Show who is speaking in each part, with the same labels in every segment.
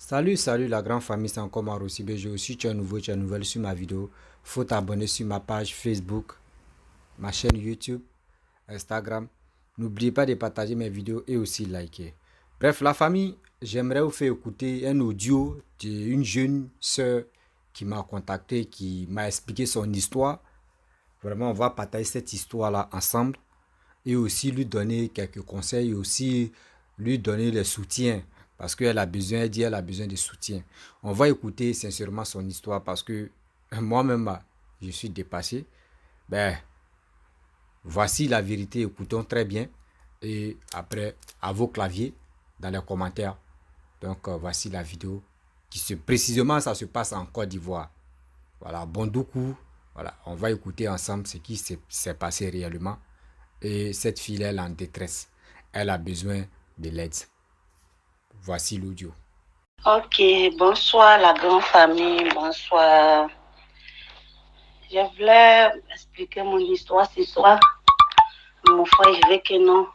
Speaker 1: Salut la grande famille, c'est encore Maro Sibéjo. Si tu es nouveau, tu es nouvelle sur ma vidéo, faut t'abonner sur ma page Facebook, ma chaîne YouTube, Instagram. N'oubliez pas de partager mes vidéos et aussi liker. Bref, la famille, j'aimerais vous faire écouter un audio d'une jeune sœur qui m'a contacté, qui m'a expliqué son histoire. Vraiment, on va partager cette histoire-là ensemble et aussi lui donner quelques conseils et aussi lui donner le soutien parce qu'elle a besoin, elle dit elle a besoin de soutien. On va écouter sincèrement son histoire parce que moi-même, je suis dépassé. Ben, voici la vérité, écoutons très bien et après, à vos claviers dans les commentaires. Donc, voici la vidéo précisément, ça se passe en Côte d'Ivoire. Voilà, Bondoukou. Voilà, on va écouter ensemble ce qui s'est passé réellement. Et cette fille, elle est en détresse. Elle a besoin de l'aide. Voici l'audio.
Speaker 2: Ok, bonsoir la grande famille, bonsoir. Je voulais expliquer mon histoire ce soir. Mon frère, je veux que non.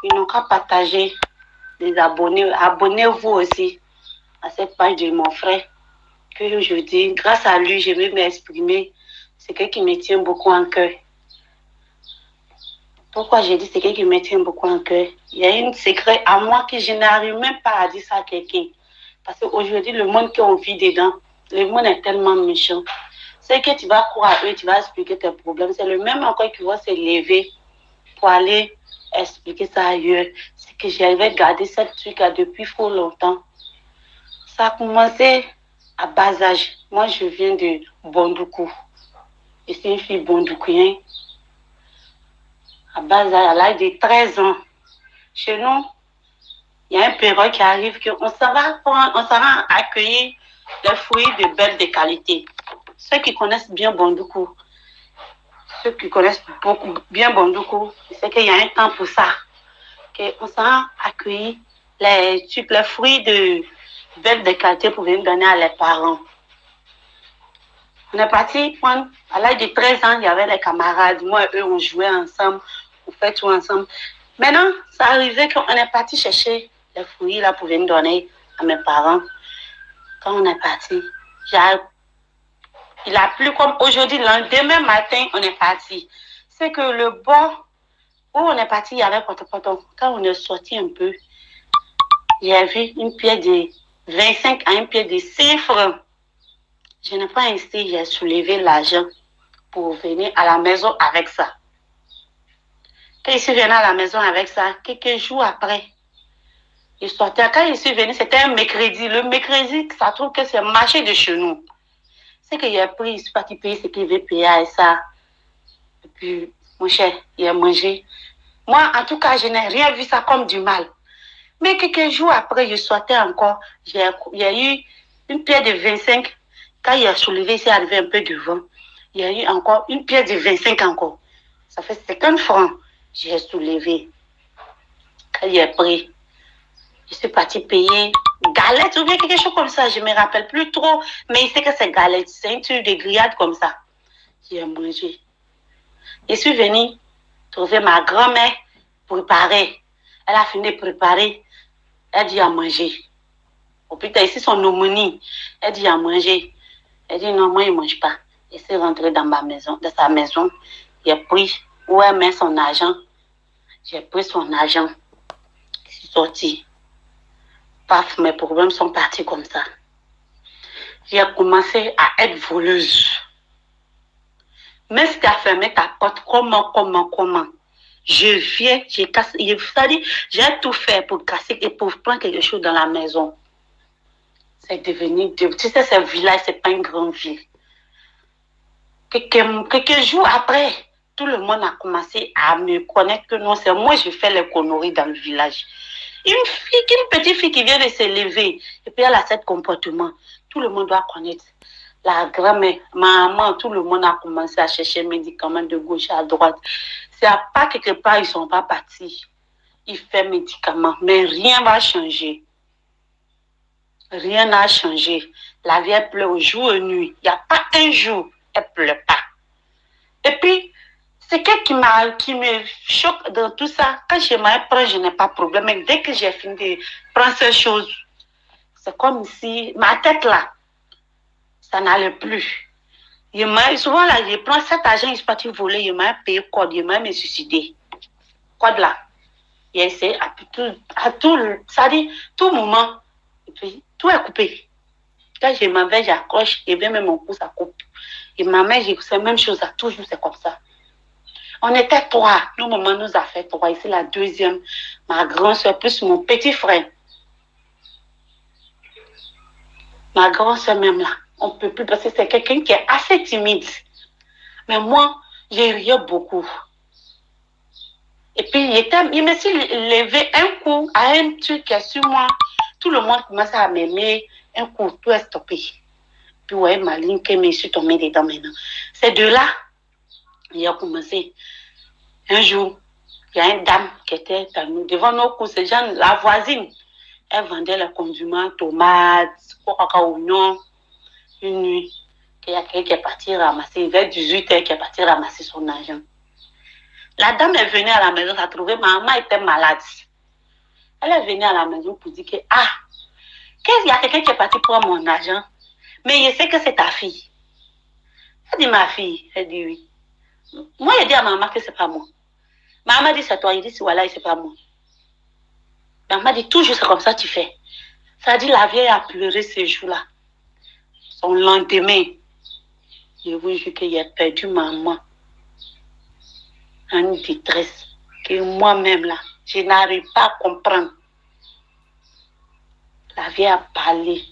Speaker 2: Ils n'ont qu'à partager, les abonnés. Abonnez-vous aussi à cette page de mon frère. Que je dis, grâce à lui, je vais m'exprimer. C'est quelqu'un qui me tient beaucoup en cœur. Pourquoi j'ai dit c'est quelqu'un qui me tient beaucoup en cœur? Il y a un secret à moi que je n'arrive même pas à dire ça à quelqu'un. Parce qu'aujourd'hui, le monde qu'on vit dedans, le monde est tellement méchant. C'est que tu vas croire à eux, tu vas expliquer tes problèmes. C'est le même encore qui va se lever pour aller expliquer ça ailleurs. C'est que j'avais gardé ce truc depuis trop longtemps. Ça a commencé à bas âge. Moi, je viens de Bondoukou. Je suis une fille bondoukouyenne. À bas âge, à l'âge de 13 ans. Chez nous, il y a un période qui arrive qu'on s'en va accueillir les fruits de belles de qualité. Ceux qui connaissent bien Bondoukou, ceux qui connaissent bien Bondoukou, c'est qu'il y a un temps pour ça. On s'en va accueillir les fruits de belles de qualité pour venir donner à les parents. On est parti prendre, à l'âge de 13 ans, il y avait les camarades. Moi et eux, on jouait ensemble, on fait tout ensemble. Maintenant, ça arrivait qu'on est parti chercher les fruits là pour venir donner à mes parents. Quand on est parti, il a plu comme aujourd'hui, le demain matin, on est parti. C'est que le bord où on est parti, il y avait potopoto. Quand on est sorti un peu, il y avait une pièce de 25 à une pièce de 5 francs. Je n'ai pas insisté, j'ai soulevé l'argent pour venir à la maison avec ça. Quand je suis venue à la maison avec ça, quelques jours après, je sortais. Quand je suis venue, c'était un mercredi. Le mercredi, ça trouve que c'est marché de chez nous. C'est qu'il a pris, il suis parti payer ce qu'il veut payer à ça. Et puis, mon cher, il a mangé. Moi, en tout cas, je n'ai rien vu ça comme du mal. Mais quelques jours après, je sortais encore. Il y a eu une pierre de 25. Quand il a soulevé, il s'est arrivé un peu devant. Il y a eu encore une pierre de 25 encore. Ça fait 50 francs. J'ai soulevé. Quand il a pris, je suis partie payer galette ou bien quelque chose comme ça. Je ne me rappelle plus trop. Mais il sait que c'est galette. C'est un truc de grillade comme ça. J'ai mangé. Je suis venue trouver ma grand-mère préparer. Elle a fini de préparer. Elle dit à manger. Au plus tard, ici, son aumônier. Elle dit à manger. Elle dit non, moi, il ne mange pas. Je suis rentrée dans sa maison. J'ai pris où elle met son argent. J'ai pris son argent. Je suis sortie. Paf, mes problèmes sont partis comme ça. J'ai commencé à être voleuse. Mais si tu as fermé ta porte, comment? Je viens, j'ai cassé, c'est-à-dire, j'ai tout fait pour casser et pour prendre quelque chose dans la maison. C'est devenu, tu sais, ce village, c'est pas une grande ville. Quelques jours après, tout le monde a commencé à me connaître que non, c'est moi, je fais les conneries dans le village. Une petite fille qui vient de se lever, et puis elle a ce comportement. Tout le monde doit connaître. La grand-mère, maman, tout le monde a commencé à chercher médicaments de gauche à droite. C'est à pas quelque part, ils ne sont pas partis. Ils font médicaments, mais rien ne va changer. Rien n'a changé. La vie, elle pleure jour et nuit. Il n'y a pas un jour, elle ne pleure pas. Et puis, c'est qui me choque dans tout ça. Quand je m'apprends, je n'ai pas de problème. Mais dès que j'ai fini de prendre ces choses, C'est comme si ma tête là, ça n'allait plus. Souvent là, je prends cet argent, il se parti voler, il m'a payé code, il m'a me suicider. Code là. Il essaie à tout, ça dit, tout moment, et puis tout est coupé. Quand je m'en vais, j'accroche, et bien même mon cou, ça coupe. Et ma mère, c'est la même chose, toujours c'est comme ça. On était trois. Nos mamans nous a fait trois. Ici, la deuxième, ma grande soeur, plus mon petit frère. Ma grande soeur même là, on ne peut plus parce que c'est quelqu'un qui est assez timide. Mais moi, j'ai ri beaucoup. Et puis, il me suis levé un coup à un truc qui est sur moi. Tout le monde commence à m'aimer. Un coup, tout est stoppé. Puis, ouais, ma ligne que je suis tombée dedans maintenant. C'est de là, il a commencé. Un jour, il y a une dame qui était devant nos cours, c'est genre la voisine. Elle vendait les condiments, tomates, oignons. Une nuit, il y a quelqu'un qui est parti ramasser, vers 18h, qui est parti ramasser son argent. La dame est venue à la maison, elle a trouvé maman était malade. Elle est venue à la maison pour dire que, qu'il y a quelqu'un qui est parti prendre mon argent, mais je sais que c'est ta fille. Elle dit, ma fille. Elle dit, oui. Moi, je dis à maman que c'est pas moi. Maman dit, c'est toi. Il dit, voilà, c'est pas moi. Maman dit, toujours c'est comme ça que tu fais. Ça dit, la vieille a pleuré ce jour-là. Son lendemain, je vous jure qu'il a perdu maman. En détresse. Que moi-même, là, je n'arrive pas à comprendre. La vieille a parlé.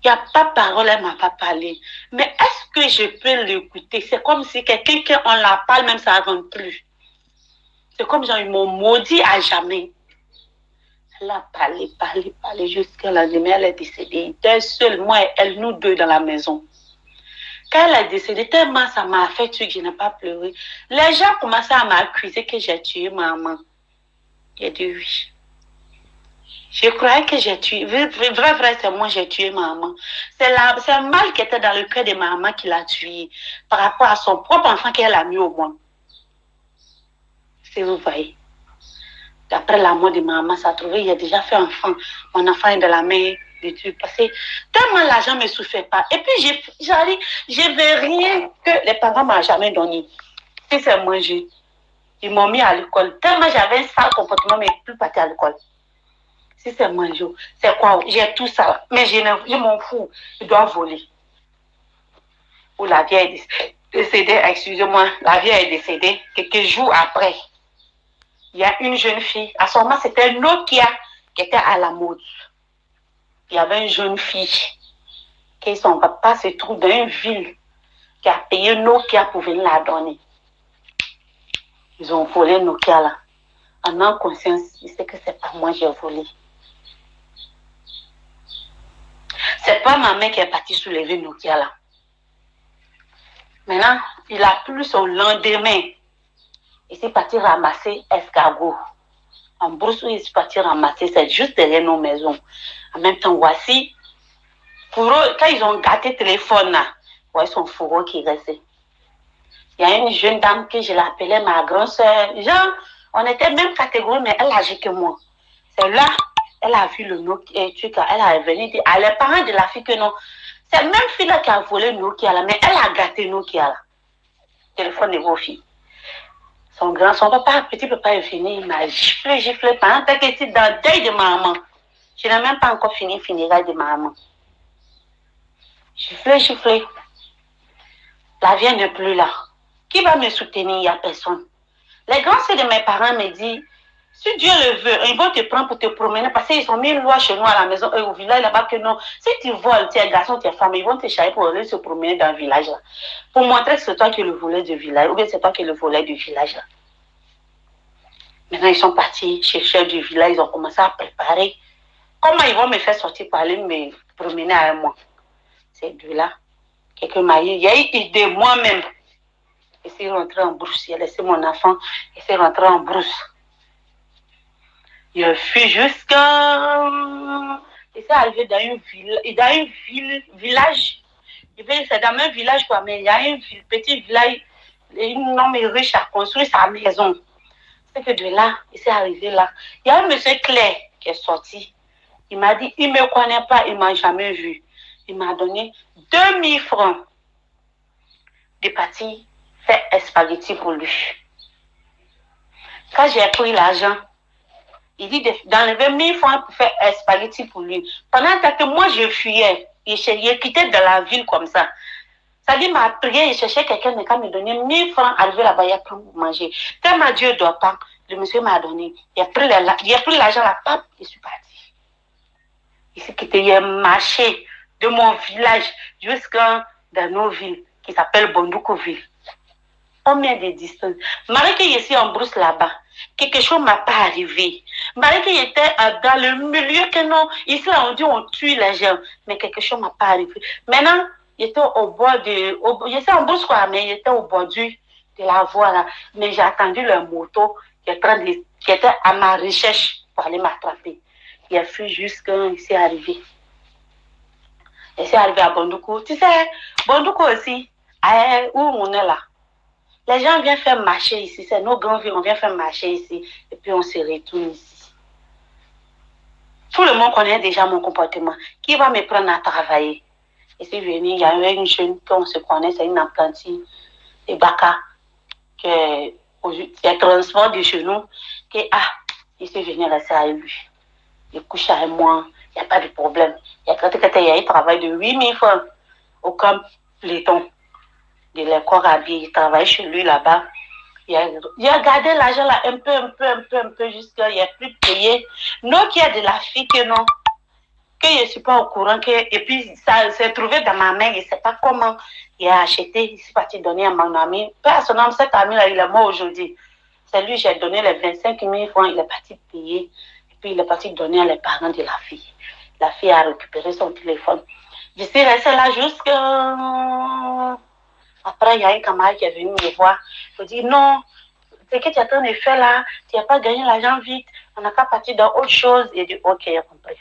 Speaker 2: Il n'y a pas de parole, elle ne m'a pas parlé. Mais est-ce que je peux l'écouter? C'est comme si quelqu'un qu'on la parle, même ça ne rentre plus. C'est comme genre, ils m'ont maudit à jamais. Elle a parlé jusqu'à la nuit. Elle est décédée. Elle était seule, moi et elle, nous deux dans la maison. Quand elle est décédée, tellement ça m'a fait tuer que je n'ai pas pleuré. Les gens commençaient à m'accuser que j'ai tué maman. J'ai dit oui. Je croyais que j'ai tué. Vrai, c'est moi j'ai tué maman. C'est le mal qui était dans le cœur de maman qui l'a tué par rapport à son propre enfant qu'elle a mis au monde. Si vous voyez. D'après la mort de maman, ça a trouvé, il a déjà fait enfant. Mon enfant est de la mer de Dieu. Parce que tellement l'argent ne me souffrait pas. Et puis, je ne veux rien que les parents ne m'ont jamais donné. Si c'est manger, ils m'ont mis à l'école. Tellement j'avais un sale comportement, mais plus partir à l'école. Si c'est manger, c'est quoi? J'ai tout ça. Mais je m'en fous. Je dois voler. Ou la vieille est décédée, excusez-moi, la vieille est décédée quelques jours après. Il y a une jeune fille, à ce moment, c'était Nokia qui était à la mode. Il y avait une jeune fille qui son papa se trouve dans une ville qui a payé Nokia pour venir la donner. Ils ont volé Nokia là. En conscience, il sait que c'est pas moi qui ai volé. C'est pas ma mère qui est partie soulever Nokia là. Maintenant, il a plu son lendemain. Il s'est parti ramasser escargot. En brousse où il s'est parti ramasser, c'est juste derrière nos maisons. En même temps, voici, quand ils ont gâté le téléphone, là, voici son fourreau qui est resté. Il y a une jeune dame que je l'appelais ma grande soeur. Genre, on était même catégorie, mais elle âgée que moi. C'est là, elle a vu le Nokia, elle a venu dire à les parents de la fille que non. C'est la même fille là qui a volé Nokia là, mais elle a gâté Nokia là. Téléphone de vos filles. Son papa, petit papa est venu, il m'a giflé pendant que j'étais dans le deuil de maman. Je n'ai même pas encore fini le funérail de maman. Giflé. La vieille n'est plus là. Qui va me soutenir? Il n'y a personne. Les grands sœurs de mes parents me disent, si Dieu le veut, ils vont te prendre pour te promener parce qu'ils ont mis une loi chez nous à la maison, au village là-bas que non. Si tu voles, tu es garçon, tu es femme, ils vont te charger pour aller se promener dans le village là. Pour montrer que c'est toi qui le volais du village, ou bien c'est toi qui le volais du village là. Maintenant, ils sont partis chez le chef du village, ils ont commencé à préparer. Comment ils vont me faire sortir pour aller me promener avec moi? C'est de là. Quelqu'un m'a dit, il y a une idée moi-même. Et c'est rentré en brousse. Il a laissé mon enfant et c'est rentré en brousse. Je suis jusqu'à... Et c'est arrivé dans une village. C'est dans un village, quoi, mais il y a un petit village. Un homme riche a construit sa maison. C'est que de là, il s'est arrivé là. Il y a un monsieur Claire qui est sorti. Il m'a dit, il ne me connaît pas, il ne m'a jamais vu. Il m'a donné 2000 francs de partir faire un spaghetti pour lui. Quand j'ai pris l'argent, il dit d'enlever 1000 francs pour faire un spaghetti pour lui. Pendant que moi, je fuyais, il quittait de la ville comme ça. Ça dit, m'a prié, il cherchait quelqu'un qui me donner 1000 francs, arrivé là-bas, il y a pour manger. Tellement Dieu ne doit pas, le monsieur m'a donné. Il a pris l'argent, la pape, je suis parti. Ici, il a marché de mon village jusqu'à dans nos villes, qui s'appelle Bondoukoville. Combien de distance? Malgré que je suis en brousse là-bas, quelque chose ne m'a pas arrivé. Malgré que j'étais dans le milieu que non, ici là, on dit on tue les gens, mais quelque chose ne m'a pas arrivé. Maintenant, j'étais au bord de... J'étais en brousse quoi, mais j'étais au bord de la voie là. Mais j'ai attendu le moto qui était à ma recherche pour aller m'attraper. Il a fui jusqu'à ici arrivé. Je suis arrivé à Bondoukou. Tu sais, Bondoukou aussi, où on est là. Les gens viennent faire marcher ici. C'est nos grands villes, on vient faire marcher ici. Et puis on se retourne ici. Tout le monde connaît déjà mon comportement. Qui va me prendre à travailler? Je suis venue, il y a une jeune qu'on se connaît, c'est une apprentie de Baka, qui est transport de chez nous. Je suis venue rester avec lui. Il couche avec moi, il n'y a pas de problème. Il y a un travail de 8000 francs au camp Pléton de l'école habillée. Il travaille chez lui là-bas. Il a gardé l'argent là un peu, jusqu'à il n'y a plus de payer. Non, qu'il y a de la fille que non, que je ne suis pas au courant. Et puis, ça s'est trouvé dans ma main, je ne sais pas comment. Il a acheté, il s'est parti donner à mon ami. Personnellement, cet ami-là, il est mort aujourd'hui. C'est lui, j'ai donné les 25 000 francs, il est parti payer. Puis il est parti donner à les parents de la fille. La fille a récupéré son téléphone. Je suis restée là jusqu'à... Après, il y a un camarade qui est venu me voir. Il dit, non, ce que tu es en train de faire là, tu n'as pas gagné l'argent vite. On n'a qu'à partir dans autre chose. Il dit, ok, j'ai compris.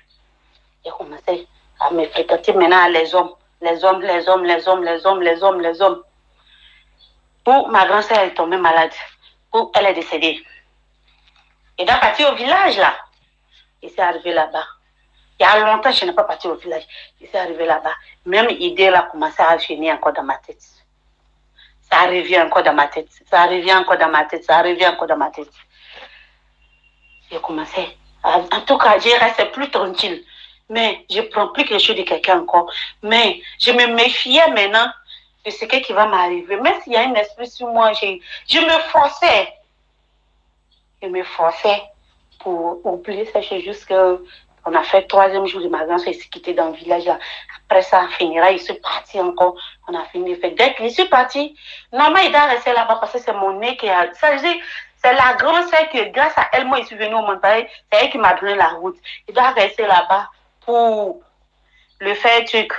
Speaker 2: J'ai commencé à me fréquenter maintenant les hommes. Les hommes. Où ma grand-sœur est tombée malade. Où elle est décédée. Et donc, parti au village là. Il s'est arrivé là-bas. Il y a longtemps, je n'ai pas parti au village. Il s'est arrivé là-bas. Même l'idée là a commencé à finir encore dans ma tête. Ça revient encore dans ma tête. J'ai commencé. En tout cas, je reste plus tranquille. Mais je ne prends plus quelque chose de quelqu'un encore. Mais je me méfiais maintenant de ce qui va m'arriver. Même s'il y a un esprit sur moi, je me forçais. Pour oublier ça, c'est juste qu'on a fait le 3e jour de ma grand-sœur, il s'est quitté dans le village. Là. Après ça, on finira, il s'est parti encore. On a fini de faire. Dès qu'il est parti, normalement, il doit rester là-bas parce que c'est mon nez qui a... Ça, c'est la grand-sœur que, grâce à elle, moi, je suis venue au montagne. C'est elle qui m'a donné la route. Il doit rester là-bas pour le faire truc,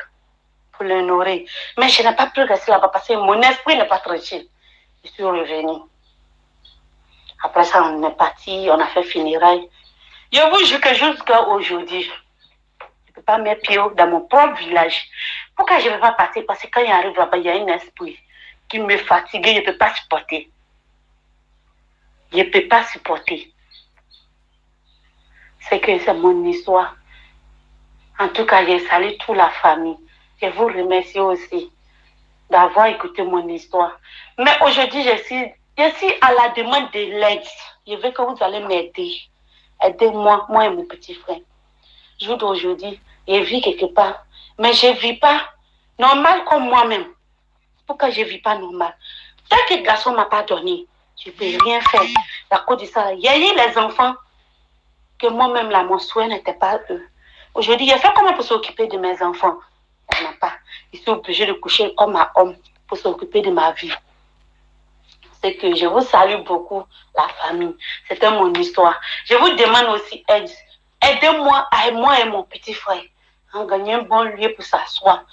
Speaker 2: pour le nourrir. Mais je n'ai pas pu rester là-bas parce que mon esprit n'est pas tranquille. Je suis revenue. Après ça, on est parti, on a fait funérailles. Je vous jure que jusqu'à aujourd'hui, je ne peux pas mettre pied dans mon propre village. Pourquoi je ne vais pas partir? Parce que quand il arrive là-bas, il y a un esprit qui me fatigue, je ne peux pas supporter. C'est que c'est mon histoire. En tout cas, j'ai salué toute la famille. Je vous remercie aussi d'avoir écouté mon histoire. Mais aujourd'hui, je suis à la demande de l'aide. Je veux que vous allez m'aider. Aidez-moi, moi et mon petit frère. Jour d'aujourd'hui, je vis quelque part. Mais je ne vis pas normal comme moi-même. Pourquoi je ne vis pas normal? Tant que le garçon ne m'a pas donné, je ne peux rien faire. À cause de ça, il y a eu les enfants que moi-même, là, mon souhait n'était pas eux. Aujourd'hui, il a fait comment pour s'occuper de mes enfants? Il n'y en a pas. Ils sont obligés de coucher homme à homme pour s'occuper de ma vie. C'est que je vous salue beaucoup, la famille. C'était mon histoire. Je vous demande aussi aide. Aidez-moi, moi et mon petit frère, à gagner un bon lieu pour s'asseoir,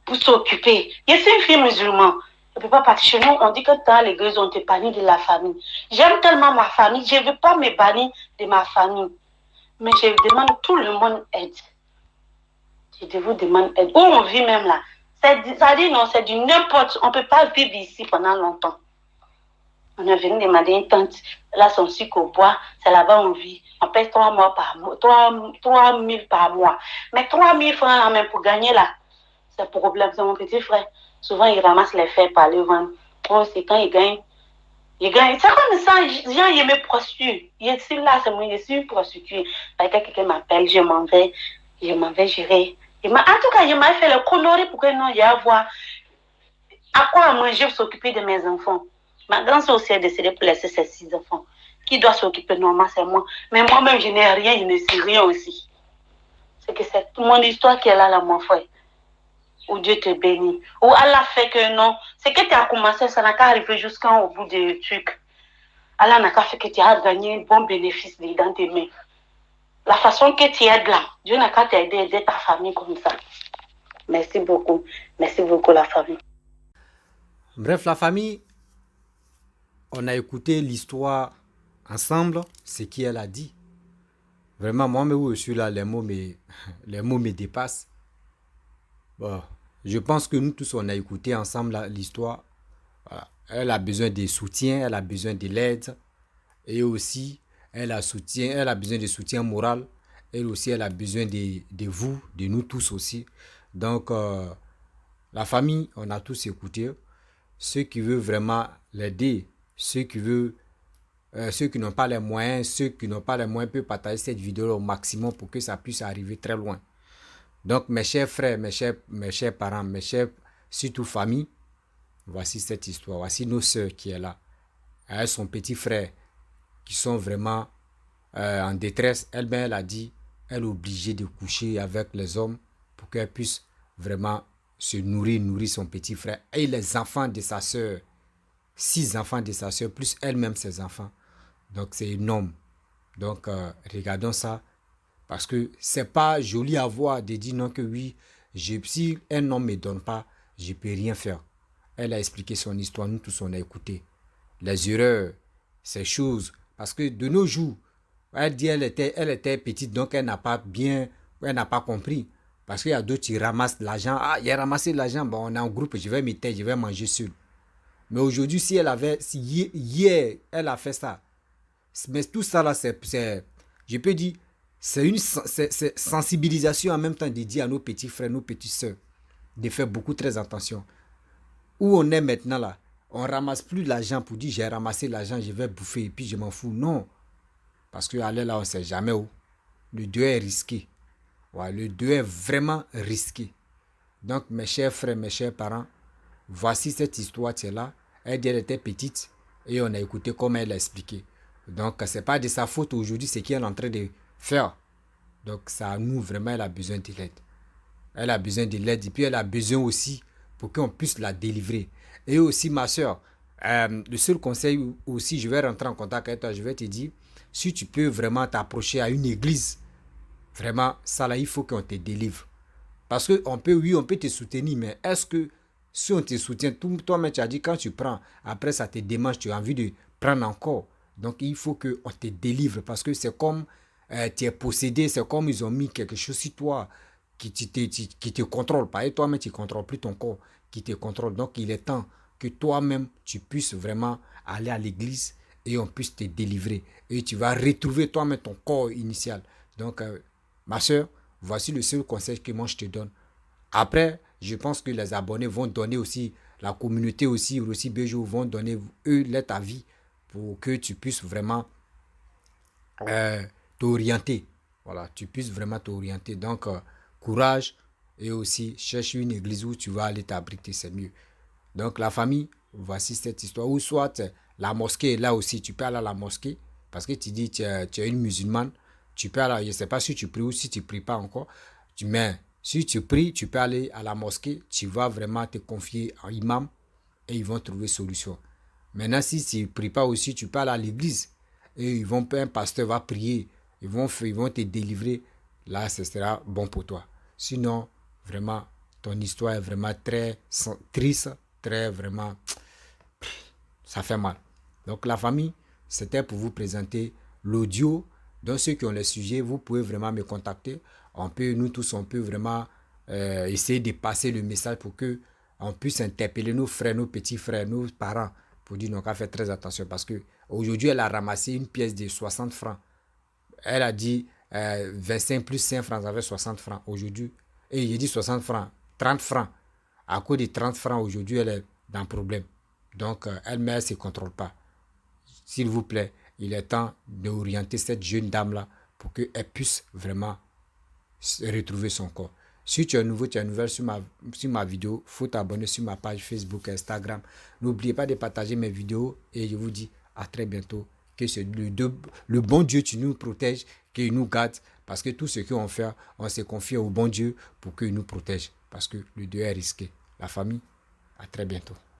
Speaker 2: pour s'occuper. Je suis une fille musulmane. Je ne peux pas partir chez nous. On dit que dans l'église, on te bannit de la famille. J'aime tellement ma famille. Je ne veux pas me bannir de ma famille. Mais je demande tout le monde aide. Je vous demande aide. Où on vit même là. Ça dit non, c'est du n'importe. On ne peut pas vivre ici pendant longtemps. On est venu demander une tante. Là, son sucre au bois. C'est là-bas on vit. On paye 3 mois par mois, 3 000 par mois. Mais 3 000 francs là même pour gagner là, c'est problème. C'est mon petit frère. Souvent, il ramasse les faits par le ventre. Bon, c'est quand il gagne. Il gagne. C'est comme ça, genre, il me prostitue. Je suis là, c'est moi, je suis une prostituée. Parce que quelqu'un m'appelle, je m'en vais gérer. En tout cas, je m'avais fait le connerie pour que non, j'ai à voir à quoi manger pour s'occuper de mes enfants. Ma grande soeur aussi est décédée pour laisser ses 6 enfants. Qui doit s'occuper normalement, c'est moi. Mais moi-même, je n'ai rien, je ne sais rien aussi. C'est que c'est mon histoire qui est là, mon frère. Où Dieu te bénit. Où Allah fait que non. C'est que tu as commencé, ça n'a qu'à arriver jusqu'au bout du truc. Allah n'a qu'à fait que tu as gagné un bon bénéfice dans tes mains. La façon que tu aides là, Dieu n'a qu'à t'aider, aider ta famille comme ça. Merci beaucoup. Merci beaucoup, la famille.
Speaker 1: Bref, la famille, on a écouté l'histoire ensemble, ce qu'elle a dit. Vraiment, moi-même, où je suis là, les mots me dépassent. Bon, je pense que nous tous, on a écouté ensemble l'histoire. Voilà. Elle a besoin de soutien, elle a besoin de l'aide. Et aussi, elle a besoin de soutien moral. Elle aussi, elle a besoin de vous, de nous tous aussi. Donc, la famille, on a tous écouté. Ceux qui veulent vraiment l'aider, ceux qui n'ont pas les moyens, peuvent partager cette vidéo au maximum pour que ça puisse arriver très loin. Donc, mes chers frères, mes chers parents, mes chers, surtout famille, voici cette histoire. Voici nos sœurs qui est là. Elle, son petit frère, qui sont vraiment en détresse. Elle a dit, elle est obligée de coucher avec les hommes pour qu'elle puisse vraiment se nourrir son petit frère. Et les enfants de sa sœur, 6 enfants de sa sœur, plus elle-même ses enfants. Donc, c'est énorme. Donc, regardons ça. Parce que c'est pas joli à voir de dire non que oui, si un homme ne me donne pas, je ne peux rien faire. Elle a expliqué son histoire, nous tous on a écouté. Les erreurs, ces choses. Parce que de nos jours, elle dit elle était petite, donc elle n'a pas compris. Parce qu'il y a d'autres qui ramassent l'argent. Ah, il a ramassé l'argent, bon, on est en groupe, je vais m'éteindre, je vais manger seul. Mais aujourd'hui, si hier, elle a fait ça. Mais tout ça là, je peux dire, c'est une sensibilisation en même temps de dire à nos petits frères, nos petites soeurs, de faire beaucoup très attention. Où on est maintenant là, on ramasse plus l'argent pour dire j'ai ramassé l'argent, je vais bouffer et puis je m'en fous. Non. Parce qu'aller là, on ne sait jamais où. Le Dieu est risqué. Ouais, le Dieu est vraiment risqué. Donc, mes chers frères, mes chers parents, voici cette histoire qui est là. Elle était petite et on a écouté comment elle a expliqué. Donc, ce n'est pas de sa faute aujourd'hui ce qu'elle est en train de faire. Donc, ça, nous, vraiment, elle a besoin de l'aide. Elle a besoin de l'aide et puis elle a besoin aussi pour qu'on puisse la délivrer. Et aussi, ma soeur, le seul conseil aussi, je vais rentrer en contact avec toi, je vais te dire, si tu peux vraiment t'approcher à une église, vraiment, ça là, il faut qu'on te délivre. Parce qu'on peut, oui, on peut te soutenir, mais est-ce que si on te soutient, toi-même tu as dit quand tu prends, après ça te démange, tu as envie de prendre encore. Donc il faut qu'on te délivre parce que c'est comme tu es possédé, c'est comme ils ont mis quelque chose sur toi qui te contrôle. Pas et toi-même tu ne contrôles plus ton corps, qui te contrôle. Donc il est temps que toi-même tu puisses vraiment aller à l'église et on puisse te délivrer. Et tu vas retrouver toi-même ton corps initial. Donc ma soeur, voici le seul conseil que moi je te donne. Après, je pense que les abonnés vont donner aussi, la communauté aussi Bejo vont donner eux leur avis pour que tu puisses vraiment t'orienter. Voilà, tu puisses vraiment t'orienter. Donc, courage et aussi cherche une église où tu vas aller t'abriter, c'est mieux. Donc, la famille, voici cette histoire. Ou soit la mosquée, là aussi, tu peux aller à la mosquée parce que tu dis tu es une musulmane. Tu peux aller, je ne sais pas si tu pries ou si tu ne pries pas encore. Mais si tu pries, tu peux aller à la mosquée. Tu vas vraiment te confier à l'imam et ils vont trouver solution. Maintenant, si tu ne pries pas aussi, tu peux aller à l'église. Et un pasteur va prier. Ils vont te délivrer. Là, ce sera bon pour toi. Sinon, vraiment, ton histoire est vraiment très triste. Très vraiment, ça fait mal. Donc, la famille, c'était pour vous présenter l'audio. Donc, ceux qui ont les sujets, vous pouvez vraiment me contacter. Nous tous, on peut vraiment essayer de passer le message pour que on puisse interpeller nos frères, nos petits frères, nos parents pour dire qu'on va faire très attention parce que aujourd'hui elle a ramassé une pièce de 60 francs. Elle a dit 25 plus 5 francs, ça fait 60 francs aujourd'hui. Et il dit 60 francs, 30 francs. À cause des 30 francs aujourd'hui, elle est dans le problème. Donc, elle-même, elle ne se contrôle pas. S'il vous plaît, il est temps d'orienter cette jeune dame-là pour qu'elle puisse vraiment retrouver son corps. Si tu es nouveau, tu es nouvelle sur ma vidéo, il faut t'abonner sur ma page Facebook et Instagram. N'oubliez pas de partager mes vidéos et je vous dis à très bientôt. Que le bon Dieu tu nous protège, qu'il nous garde, parce que tout ce qu'on fait, on se confie au bon Dieu pour qu'il nous protège, parce que le Dieu est risqué. La famille, à très bientôt.